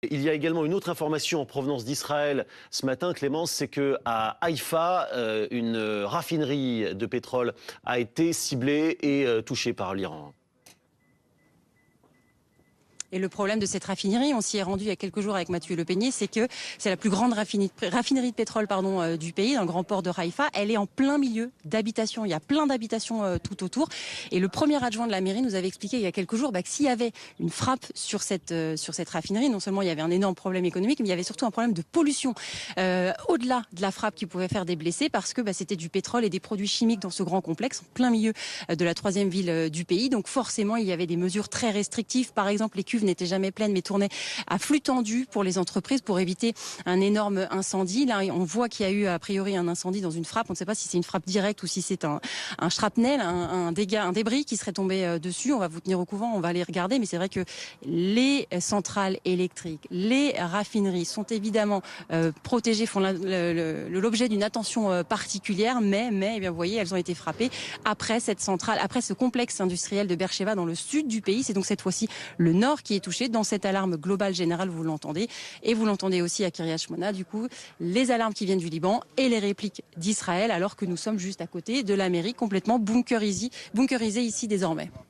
Il y a également une autre information en provenance d'Israël ce matin, Clémence, c'est qu'à Haïfa, une raffinerie de pétrole a été ciblée et touchée par l'Iran. Et le problème de cette raffinerie, on s'y est rendu il y a quelques jours avec Mathieu Le Peignet, c'est que c'est la plus grande raffinerie de pétrole du pays, dans le grand port de Haïfa. Elle est en plein milieu d'habitations. Il y a plein d'habitations tout autour. Et le premier adjoint de la mairie nous avait expliqué il y a quelques jours que s'il y avait une frappe sur cette raffinerie, non seulement il y avait un énorme problème économique, mais il y avait surtout un problème de pollution. Au-delà de la frappe qui pouvait faire des blessés, parce que c'était du pétrole et des produits chimiques dans ce grand complexe, en plein milieu de la troisième ville du pays. Donc forcément, il y avait des mesures très restrictives. Par exemple, les cuves n'étaient jamais pleines mais tournaient à flux tendu pour les entreprises pour éviter un énorme incendie. Là, on voit qu'il y a eu a priori un incendie dans une frappe. On ne sait pas si c'est une frappe directe ou si c'est un shrapnel, un débris qui serait tombé dessus. On va vous tenir au courant, on va aller regarder. Mais c'est vrai que les centrales électriques, les raffineries sont évidemment protégées, font l'objet d'une attention particulière. Mais eh bien, vous voyez, elles ont été frappées après cette centrale, après ce complexe industriel de Beersheba dans le sud du pays. C'est donc cette fois-ci le nord qui est touché. Dans cette alarme globale générale, vous l'entendez. Et vous l'entendez aussi à Kiryat Shmona, du coup, les alarmes qui viennent du Liban et les répliques d'Israël, alors que nous sommes juste à côté de la mairie, complètement bunkerisée ici désormais.